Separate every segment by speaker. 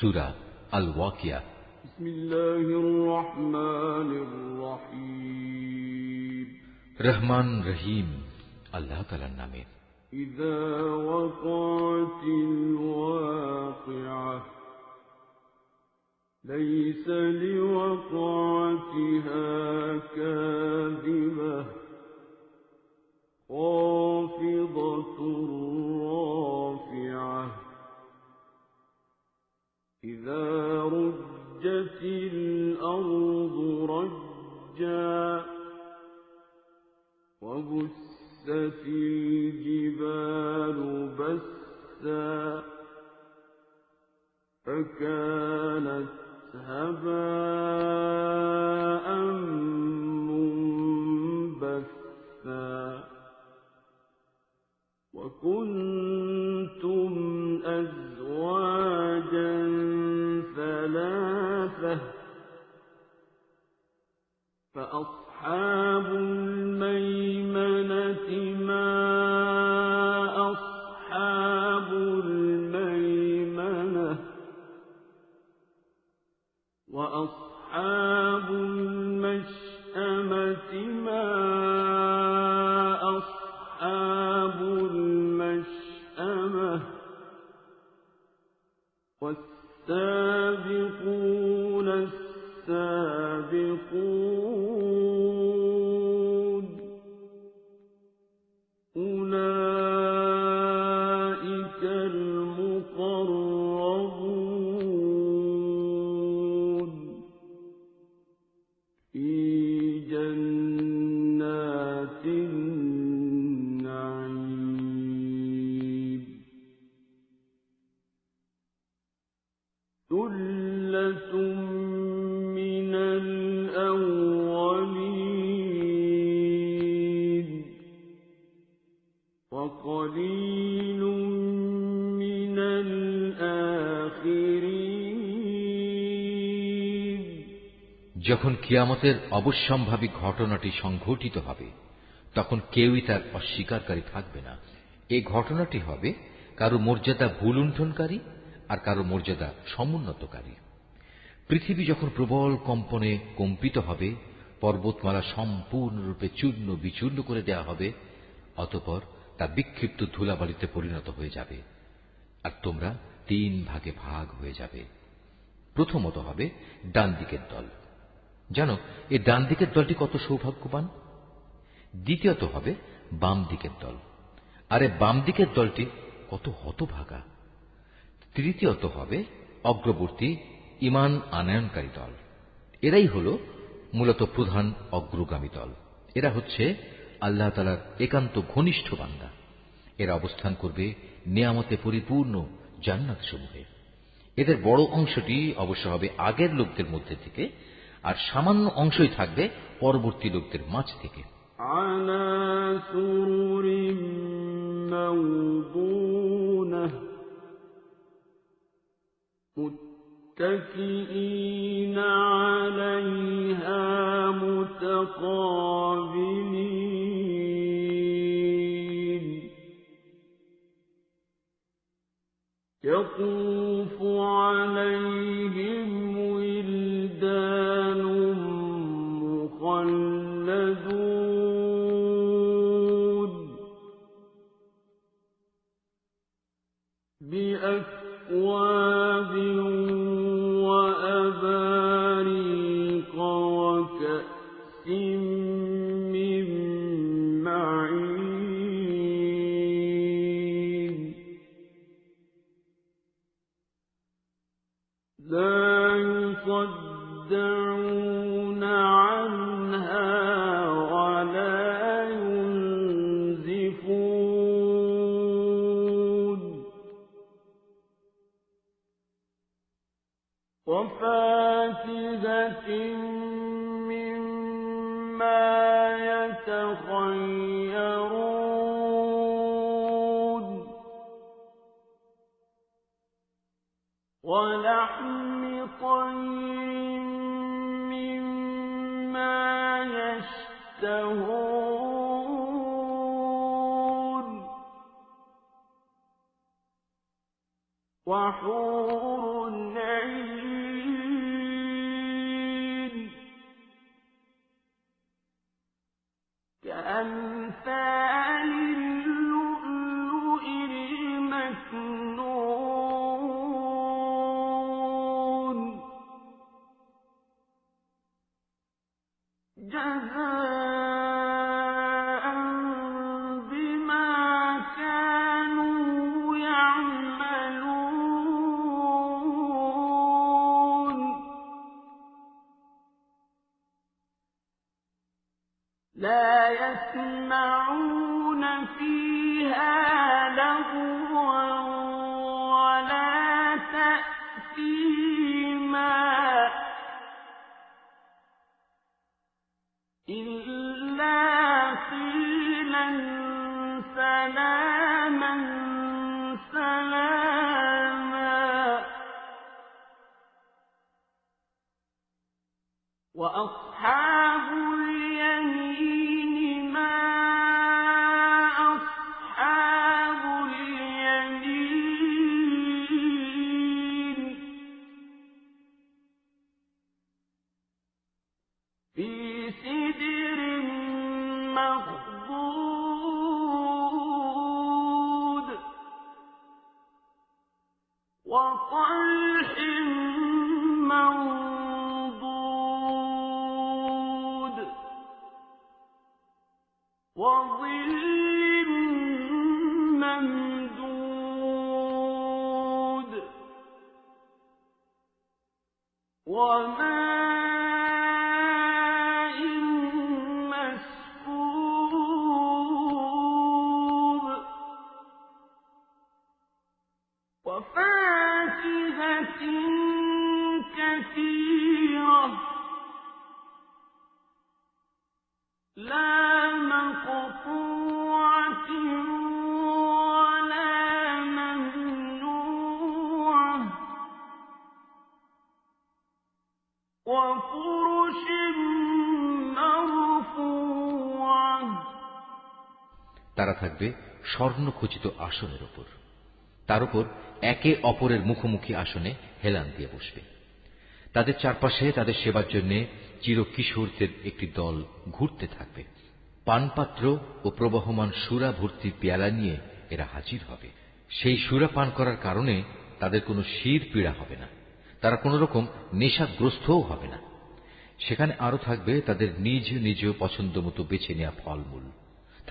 Speaker 1: সূরা আল ওয়াকিয়া।
Speaker 2: বিসমিল্লাহির রহমানির রহিম।
Speaker 1: রহমান রহিম আল্লাহ তাআলার নামে।
Speaker 2: ইযা ওয়াকাতিল ওয়াকিআহ লাইসা লিওয়াকাতিহা কাযিবাহ খাফিদাতুর রাফিআহ ইযা রুজ্জাতিল আরদু রাজ্জা ওয়া বুসসাতিল জিবালু বাসসা فكانت هباء منبثا وكنتم أزواجا ثلاثة فأصحاب الميمنة ما أصحاب الميمنة وأصحاب المشأمة ما أصحاب المشأمة والسابقون السابقون أولئك المقربون في جنات النعيم ثلة من الأولين وقليل من الآخرين।
Speaker 1: যখন কিয়ামতের অবশ্যম্ভাবী ঘটনাটি সংঘটিত হবে তখন কেউই তার অস্বীকারী থাকবে না। এই ঘটনাটি হবে কারো মর্যাদা ভুলুণ্ঠনকারী আর কারো মর্যাদা সমুন্নতকারী। পৃথিবী যখন প্রবল কম্পনে কম্পিত হবে, পর্বতমালা সম্পূর্ণরূপে চূর্ণ বিচূর্ণ করে দেয়া হবে, অতঃপর তা বিক্ষিপ্ত ধুলাবালিতে পরিণত হয়ে যাবে আর তোমরা 3 ভাগে ভাগ হয়ে যাবে। প্রথমত হবে ডান দিকের দল। জানো এই ডান দিকের দলটি কত সৌভাগ্যবান। দ্বিতীয়ত হবে বাম দিকের দল, আরে বাম দিকের দলটি কত হতভাগা। তৃতীয়ত হবে অগ্রবর্তী ঈমান আনয়নকারী দল। এরাই হল মূলত প্রধান অগ্রগামী দল। এরা হচ্ছে আল্লাহ তাআলার একান্ত ঘনিষ্ঠ বান্দা। এরা অবস্থান করবে নিয়ামতে পরিপূর্ণ জান্নাত সমূহে। এদের বড় অংশটি অবশ্য হবে আগের লোকদের মধ্যে থেকে, আর সামান্য অংশই থাকবে পরবর্তী লোকদের মাঝ থেকে।
Speaker 2: আলা সুরুরিম মাওদুনাহ মুত্তাকিঈনা আলাইহা মুতাকাবিলিন ইয়াতুফু আলাইহিম উইলদানুম মুখাল্লাদুন বিআকওয়াবিন ওয়া আবারিক ওয়া কা'সিম মিন মাঈন لا يصدعون عنها ولا ينزفون وفاكهة مما يتخيرون ولحم طير مما يشتهون وحور عين كأمثال اللؤلؤ المكنون جزاء بما كانوا يعملون لا يسمعون فيها لغوا ولا تأثيما إلا قيلا سلاما سلاما وأصحاب اليمين ما أصحاب اليمين في سدر مخضود وطلح منضود وظل ممدود وماء مسكوب وفاكهة كثيرة لا مقطوعة ولا ممنوعة وفرش مرفوعة
Speaker 1: তারা থাকবে স্বর্ণখচিত আসনের উপর, তার উপর একে অপরের মুখোমুখি আসনে হেলান দিয়ে বসবে। তাদের চারপাশে তাদের সেবার জন্য চিরকিশোরদের একটি দল ঘুরতে থাকবে। পানপাত্র ও প্রবহমান সুরা ভর্তি পেয়ালা নিয়ে এরা হাজির হবে। সেই সুরা পান করার কারণে তাদের কোনো শির পীড়া হবে না, তারা কোন রকম নেশাগ্রস্তও হবে না। সেখানে আরো থাকবে তাদের নিজ নিজ পছন্দ মতো বেছে নেওয়া ফলমূল,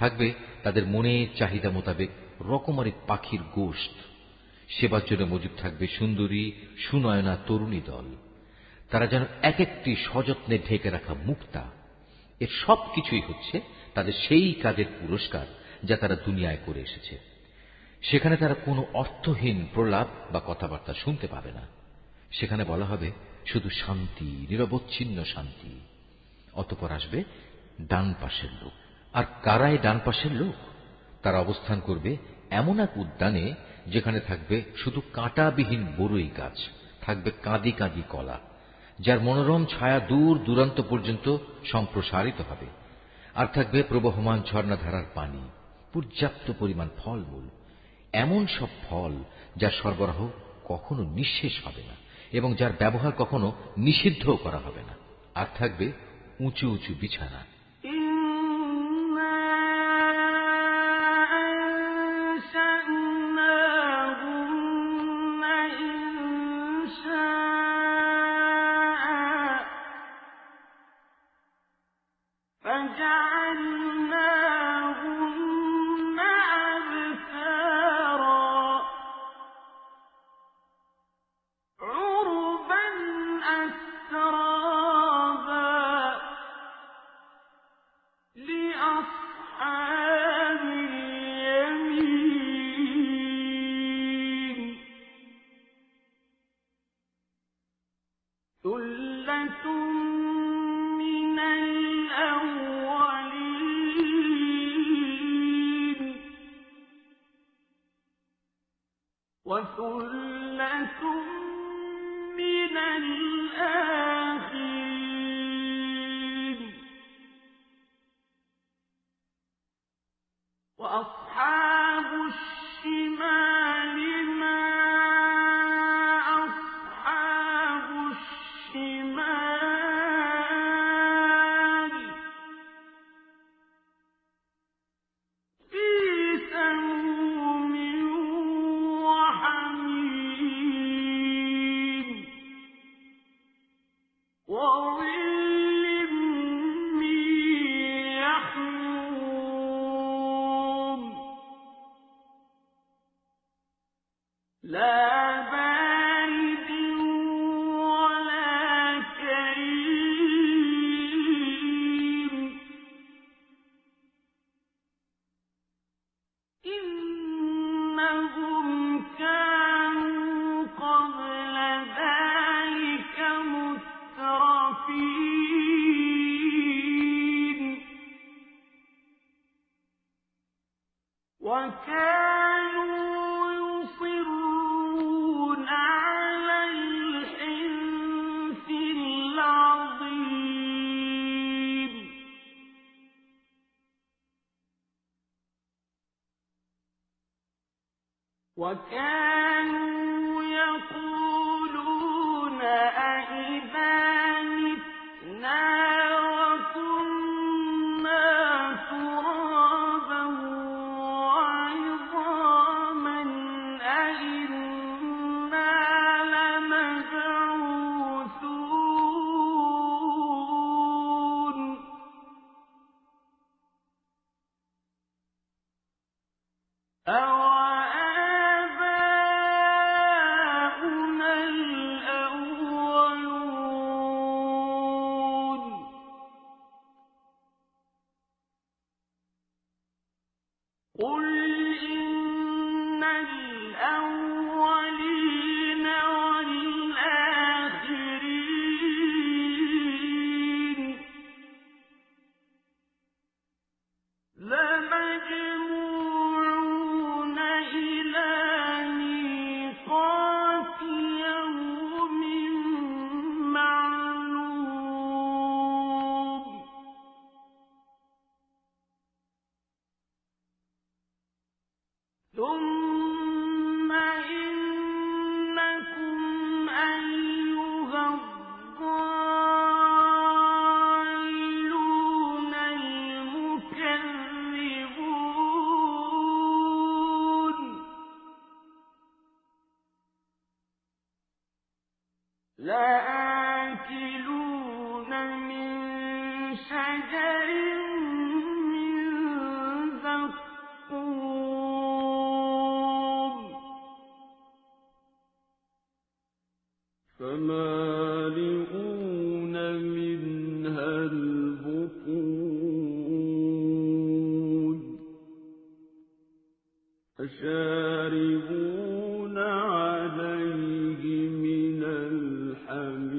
Speaker 1: থাকবে তাদের মনের চাহিদা মোতাবেক রকমারি পাখির গোশত। সেবার জন্য মজুদ থাকবে সুন্দরী সুনয়না তরুণী দল, তারা যেন এক একটি সযত্নে ঢেকে রাখা মুক্তা। এর সবকিছুই হচ্ছে তাদের সেই কাজের পুরস্কার যা তারা দুনিয়ায় করে এসেছে। সেখানে তারা কোনো অর্থহীন প্রলাপ বা কথাবার্তা শুনতে পাবে না। সেখানে বলা হবে শুধু শান্তি, নিরবচ্ছিন্ন শান্তি। অতঃপর আসবে ডান পাশের লোক। আর কারাই ডান পাশের লোক? তারা অবস্থান করবে এমন এক উদ্যানে যেখানে থাকবে শুধু কাঁটাবিহীন বরই গাছ, থাকবে কাঁদি কাঁদি কলা, যার মনোরম ছায়া দূর দূরান্ত পর্যন্ত সম্প্রসারিত হবে। আর থাকবে প্রবহমান ঝর্ণাধারার পানি, পর্যাপ্ত পরিমাণ ফলমূল, এমন সব ফল যার সরবরাহ কখনো নিঃশেষ হবে না এবং যার ব্যবহার কখনো নিষিদ্ধও করা হবে না। আর থাকবে উঁচু উঁচু বিছানা।
Speaker 2: وثلة من الآخرين وأصحاب الشمال ما وكانوا يقولون أئذا متنا وكنا ترابا وعظاما أئنا لمبعوثون أَوَآبَاؤُنَا الْأَوَّلُونَ قُلْ إِنَّ الْأَوَّلِينَ وَالْآخِرِينَ لَمَجْمُوعُونَ إِلَىٰ مِيقَاتِ يَوْمٍ مَّعْلُومٍ ثُمَّ إِنَّكُمْ أَيُّهَا الضَّالُّونَ الْمُكَذِّبُونَ لَآكِلُونَ مِن شَجَرٍ مِّن زَقُّومٍ فَمَالِئُونَ مِنْهَا الْبُطُونَ فَشَارِبُونَ عَلَيْهِ مِنَ الْحَمِيمِ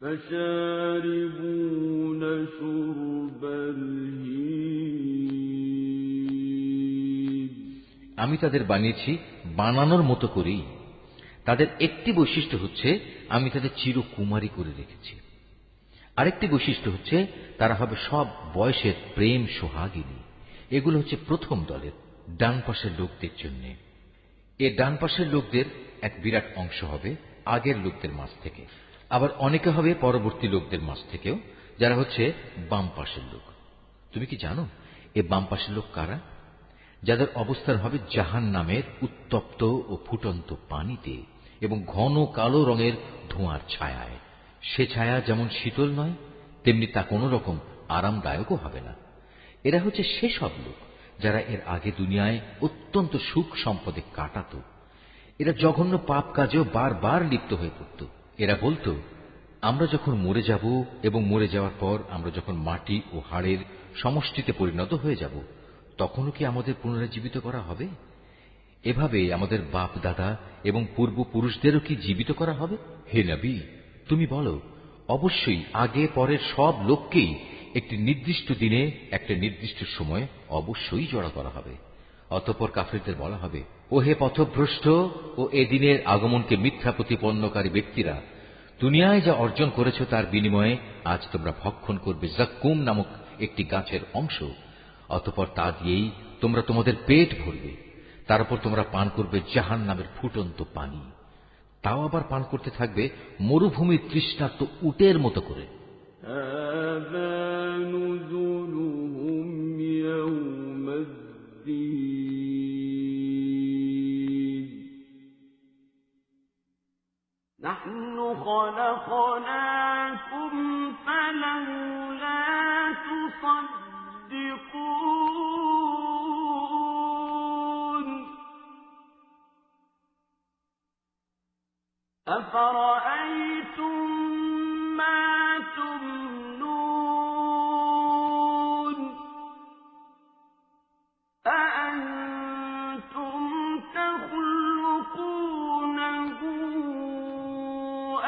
Speaker 2: فَشَارِبُونَ شُرْبَ الْهِيمِ
Speaker 1: আমি তাদের বানিয়েছি বানানোর মতো করেই। তাদের একটি বৈশিষ্ট্য হচ্ছে আমি তাদের চিরকুমারী করে রেখেছি। আরেকটি বৈশিষ্ট্য হচ্ছে তারা হবে সব বয়সের প্রেম সোহাগিনী। এগুলো হচ্ছে প্রথম দলের ডান পাশের লোকদের জন্য। এ ডান পাশের লোকদের এক বিরাট অংশ হবে আগের লোকদের মাঝ থেকে, আবার অনেকে হবে পরবর্তী লোকদের মাঝ থেকেও, যারা হচ্ছে বাম পাশের লোক। তুমি কি জানো এ বাম পাশের লোক কারা? যাদের অবস্থান হবে জাহান্নামের উত্তপ্ত ও ফুটন্ত পানিতে এবং ঘন কালো রঙের ধোঁয়ার ছায়ায়। সে ছায়া যেমন শীতল নয়, তেমনি তা কোনো রকম আরামদায়কও হবে না। এরা হচ্ছে সেসব লোক যারা এর আগে দুনিয়ায় অত্যন্ত সুখ সম্পদে কাটাত। এরা জঘন্য পাপ কাজেও বারবার লিপ্ত হয়ে পড়ত। এরা বলতো, আমরা যখন মরে যাব এবং মরে যাওয়ার পর আমরা যখন মাটি ও হাড়ের সমষ্টিতে পরিণত হয়ে যাব, তখনও কি আমাদের পুনরুজ্জীবিত করা হবে? এভাবে আমাদের বাপ দাদা এবং পূর্বপুরুষদেরও কি জীবিত করা হবে? হে নবী, তুমি বলো, অবশ্যই আগে পরের সব লোককেই একটি নির্দিষ্ট দিনে একটা নির্দিষ্ট সময়ে অবশ্যই জড়া করা হবে। অতঃপর কাফিরদের বলা হবে, ও হে পথভ্রষ্ট ও এ দিনের আগমনকে মিথ্যা প্রতিপন্নকারী ব্যক্তিরা, দুনিয়ায় যা অর্জন করেছ তার বিনিময়ে আজ তোমরা ভক্ষণ করবে জাক্কুম নামক একটি গাছের অংশ। অতঃপর তা দিয়েই তোমরা তোমাদের পেট ভরবে। তারপর তোমরা পান করবে জাহান্নামের ফুটন্ত পানি। তাও আবার পান করতে থাকবে মরুভূমির তৃষ্ণার্ত উটের মতো করে।
Speaker 2: نحن خلقناكم فلولا تصدقون أفرأيتم ما تمنون أأنتم تخلقونه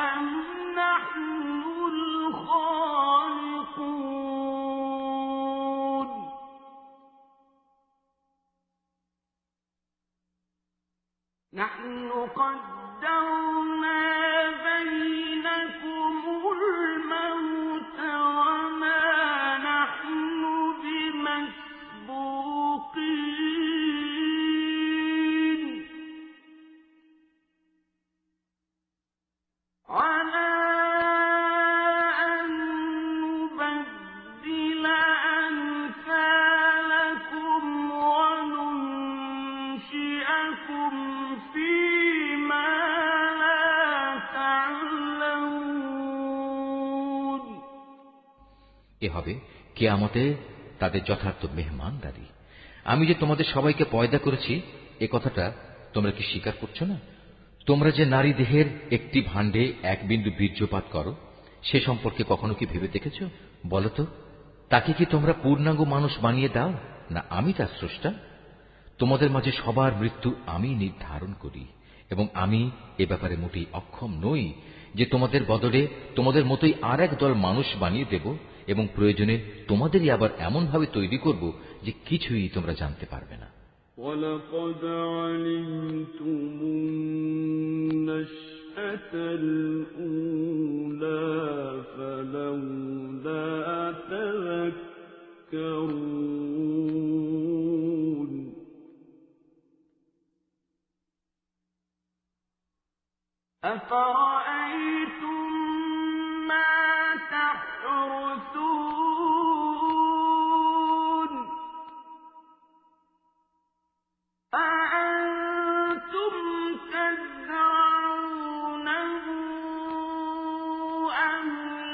Speaker 2: أم نحن الخالقون نحن قدرنا بينكم الموت وما نحن بمسجونين
Speaker 1: এ হবে কিয়ামতে তাদের যথার্থ মেহমানদারি। আমি যে তোমাদের সবাইকে পয়দা করেছি এ কথাটা তোমরা কি স্বীকার করছো না? তোমরা যে নারী দেহের একটি ভাণ্ডে এক বিন্দু বীর্যপাত করো সে সম্পর্কে কখনো কি ভেবে দেখেছ? বলতো, তাকে কি তোমরা পূর্ণাঙ্গ মানুষ বানিয়ে দাও, না আমি তার স্রষ্টা? তোমাদের মাঝে সবার মৃত্যু আমি নির্ধারণ করি এবং আমি এ ব্যাপারে মোটেই অক্ষম নই যে তোমাদের বদলে তোমাদের মতোই আর এক দল মানুষ বানিয়ে দেব এবং প্রয়োজনে তোমাদেরই আবার এমন ভাবে তৈরি করব যে কিছুই তোমরা জানতে পারবে না।
Speaker 2: وَلَقَدْ عَلِمْتُمُ النَّشْأَةَ الْأُولَىٰ فَلَوْلَا تَذَكَّرُونَ أَفَرَأَيْتُم مَّا تَحْرُثُونَ أَأَنتُمْ تَزْرَعُونَهُ أَمْ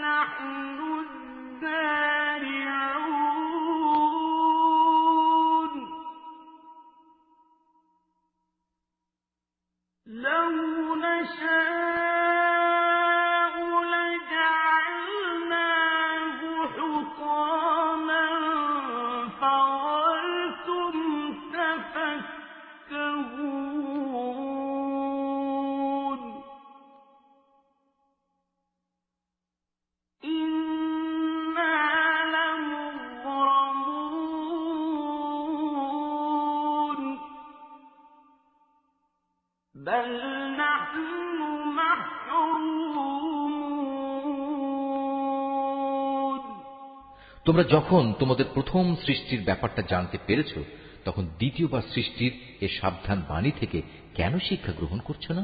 Speaker 2: نَحْنُ الزَّارِعُونَ لَوْ نَشَاءُ لَجَعَلْنَاهُ حُطَامًا فَظَلْتُمْ تَفَكَّهُونَ إِنَّا لَمُغْرَمُونَ بَلْ نَحْنُ مَحْرُومُونَ
Speaker 1: তোমরা যখন তোমাদের প্রথম সৃষ্টির ব্যাপারটা জানতে পেরেছ তখন দ্বিতীয়বার সৃষ্টির এ সাবধান বাণী থেকে কেন শিক্ষা গ্রহণ করছো না?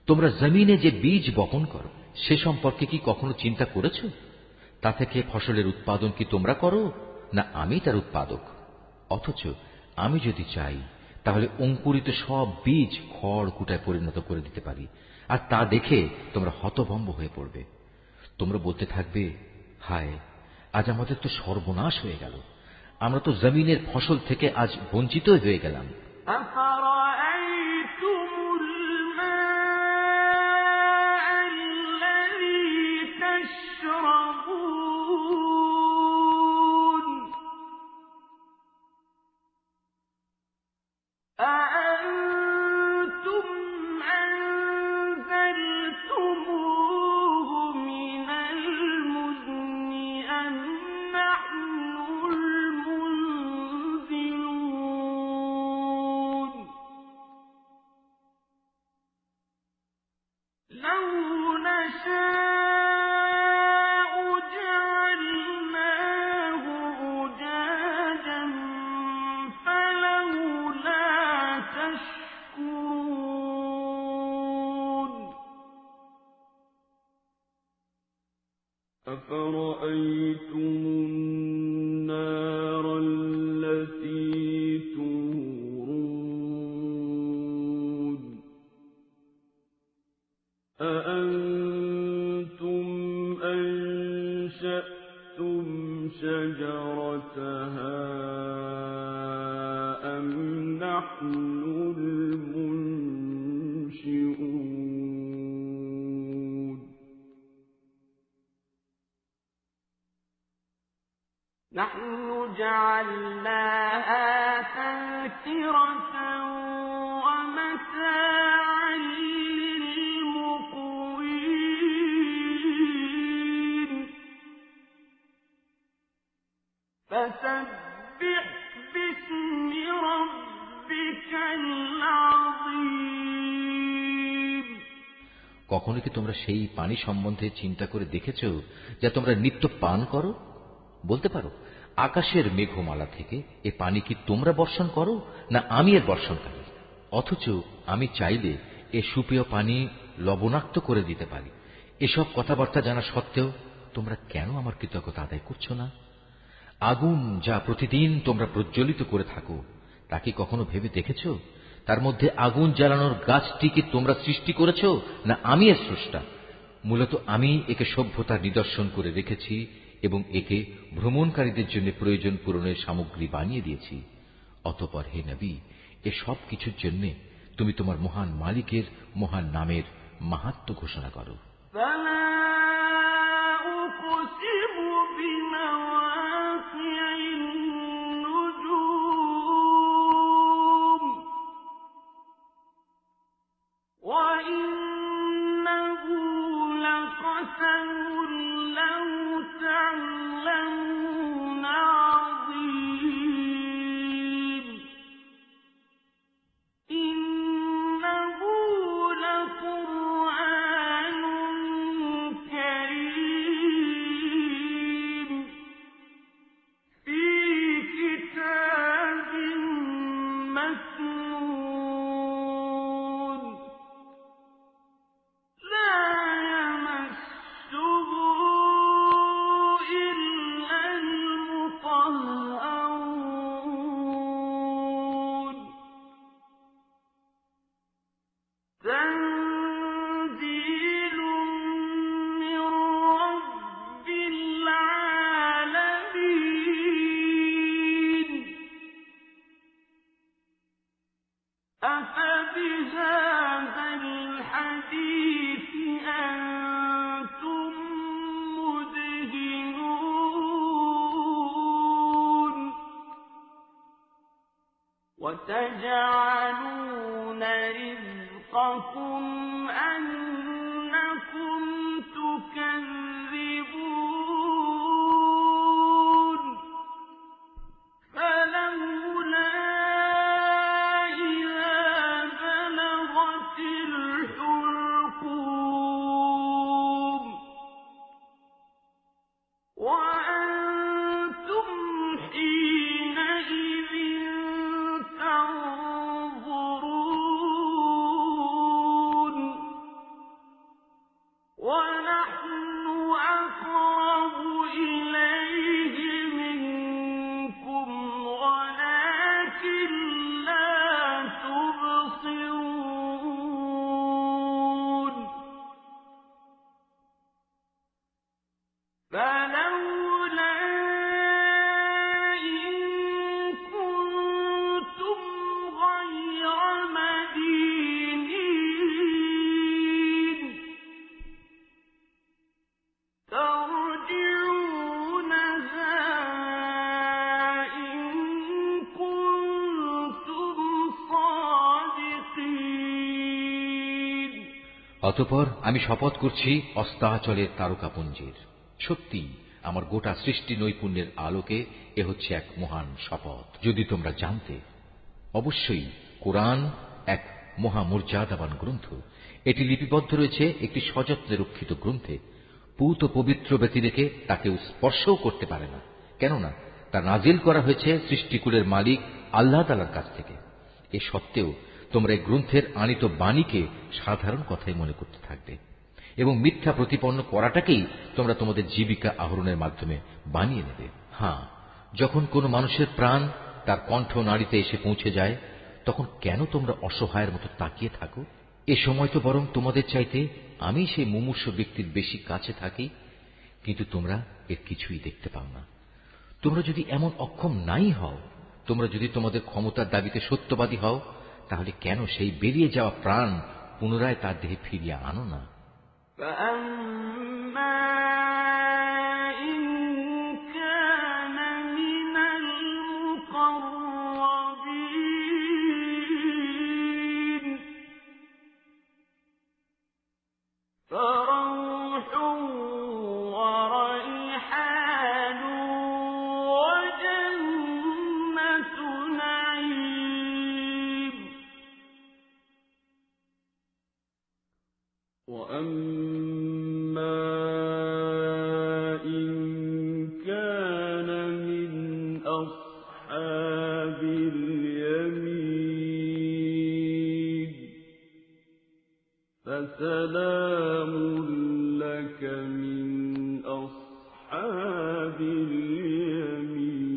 Speaker 1: তোমরা জমিনে যে বীজ বপন করো সে সম্পর্কে কি কখনো চিন্তা করেছ? তা থেকে ফসলের উৎপাদন কি তোমরা করো, না আমি তার উৎপাদক? অথচ আমি যদি চাই তাহলে অঙ্কুরিত সব বীজ খড় কুটায় পরিণত করে দিতে পারি, আর তা দেখে তোমরা হতভম্ব হয়ে পড়বে। তোমরা বলতে থাকবে, হায়, আজ আমাদের তো সর্বনাশ হয়ে গেল, আমরা তো জমিনের ফসল থেকে আজ বঞ্চিত হয়ে গেলাম।
Speaker 2: أَفَرَأَيْتُمُ الْمَاءَ الَّذِي تَشْرَبُونَ أَأَنتُمْ أَنزَلْتُمُوهُ مِنَ الْمُزْنِ أَمْ نَحْنُ الْمُنزِلُونَ لَوْ نَشَاءُ جَعَلْنَاهُ أُجَاجًا فَلَوْلَا تَشْكُرُونَ أَفَرَأَيْتُمُ النَّارَ الَّتِي تُورُونَ أَأَنتُمْ أَنشَأْتُمْ شَجَرَتَهَا أَمْ نَحْنُ الْمُنشِئُونَ نَحْنُ جَعَلْنَاهَا تَذْكِرَةً وَمَتَاعًا لِّلْمُقْوِينَ فَسَبِّحْ بِاسْمِ رَبِّكَ الْعَظِيمِ
Speaker 1: কখনো কি তোমরা সেই পানি সম্বন্ধে চিন্তা করে দেখেছ যা তোমরা নিত্য পান করো? বলতে পারো, আকাশের মেঘমালা থেকে এ পানি কি তোমরা বর্ষণ করো, না আমি এর বর্ষণকারী? অথচ আমি চাইলে এ সুপেয় পানি লবণাক্ত করে দিতে পারি। এসব কথাবার্তা জানা সত্ত্বেও তোমরা কেন আমার কৃতজ্ঞতা আদায় করছো না? আগুন যা প্রতিদিন তোমরা প্রজ্বলিত করে থাকো তা কি কখনো ভেবে দেখেছ তার মধ্যে আগুন জ্বালানোর গাছটিকে তোমরা সৃষ্টি করেছ, না আমি এর স্রষ্টা? মূলত আমি একে সভ্যতার নিদর্শন করে রেখেছি এবং একে ভ্রমণকারীদের জন্য প্রয়োজন পূরণের সামগ্রী বানিয়ে দিয়েছি। অতঃপর হে নবী, এ সব কিছুর জন্য তুমি তোমার মহান মালিকের মহান নামের মাহাত্ম্য ঘোষণা করো।
Speaker 2: وتجعلون رزقكم أنكم تكذبون فلولا إذا بلغت الحلقوم وأنتم حينئذ تنظرون ونحن أقرب إليه منكم ولكن لا تبصرون فلولا إن كنتم غير مدينين ترجعونها إن كنتم صادقين
Speaker 1: অতঃপর আমি শপথ করছি অস্তাচলের তারকাপুঞ্জের। সত্যি আমার গোটা সৃষ্টি নৈপুণ্যের আলোকে এ হচ্ছে এক মহান শপথ। যদি তোমরা জানতে, অবশ্যই কোরআন এক মহামর্যাদাবান গ্রন্থ। এটি লিপিবদ্ধ রয়েছে একটি সযত্নে রক্ষিত গ্রন্থে। পূত পবিত্র ব্যতি রেখে তাকে স্পর্শও করতে পারে না, কেননা তা নাজিল করা হয়েছে সৃষ্টিকুলের মালিক আল্লাহ তাআলার কাছ থেকে। এ সত্ত্বেও তোমরা এই গ্রন্থের আনিত বাণীকে সাধারণ কথাই মনে করতে থাকবে এবং মিথ্যা প্রতিপন্ন করাটাকেই তোমরা তোমাদের জীবিকা আহরণের মাধ্যমে বানিয়ে নেবে। হ্যাঁ, যখন কোনো মানুষের প্রাণ তার কণ্ঠ নাড়িতে এসে পৌঁছে যায়, তখন কেন তোমরা অসহায়ের মতো তাকিয়ে থাকো? এ সময় তো বরং তোমাদের চাইতে আমি সেই মুমূর্ষু ব্যক্তির বেশি কাছে থাকি, কিন্তু তোমরা এর কিছুই দেখতে পাও না। তোমরা যদি এমন অক্ষম নাই হও, তোমরা যদি তোমাদের ক্ষমতার দাবিতে সত্যবাদী হও, তাহলে কেন সেই বেরিয়ে যাওয়া প্রাণ পুনরায় তার দেহে ফিরিয়ে আনো না?
Speaker 2: فأما إن كان من المقربين فروح وريحان وجنة نعيم وأما إن كان من أصحاب اليمين فسلام لك من أصحاب اليمين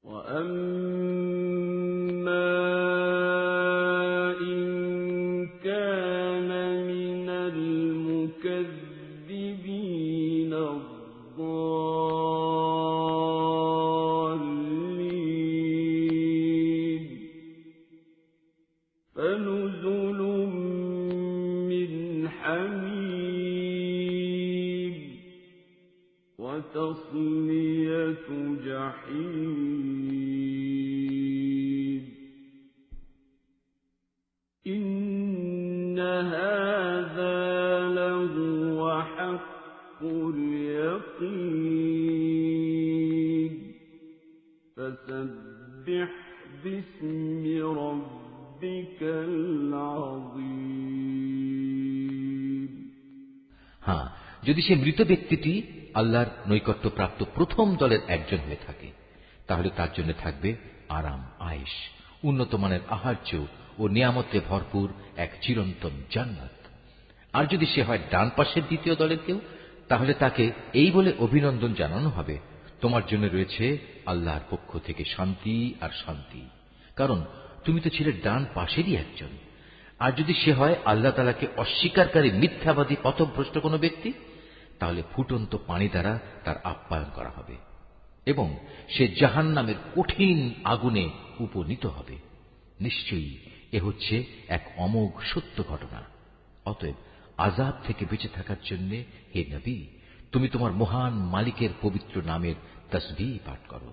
Speaker 2: وأما إن كان من الجحيم إن هذا لهو حق اليقين فسبح باسم ربك العظيم
Speaker 1: হ্যাঁ, যদি সে মৃত ব্যক্তিটি আল্লাহর নৈকট্যপ্রাপ্ত প্রথম দলের একজন হয়ে থাকে, তাহলে তার জন্য থাকবে আরাম, আয়েশ, উন্নত মানের আহার্য ও নিয়ামতে ভরপুর এক চিরন্তন জান্নাত। আর যদি সে হয় ডান পাশের দ্বিতীয় দলের কেউ, তাহলে তাকে এই বলে অভিনন্দন জানানো হবে, তোমার জন্য রয়েছে আল্লাহর পক্ষ থেকে শান্তি আর শান্তি, কারণ তুমি তো ছিলে ডান পাশেরই একজন। আর যদি সে হয় আল্লাহ তাআলাকে অস্বীকারী, মিথ্যাবাদী, পথভ্রষ্ট কোনো ব্যক্তি, তাহলে ফুটন্ত পানি দ্বারা তার আপ্যায়ন করা হবে এবং সে জাহান্নামের কঠিন আগুনে উপনীত হবে। নিশ্চয়ই এ হচ্ছে এক অমোঘ সত্য ঘটনা। অতএব আযাব থেকে বেঁচে থাকার জন্য হে নবী, তুমি তোমার মহান মালিকের পবিত্র নামের তাসবিহ পাঠ করো।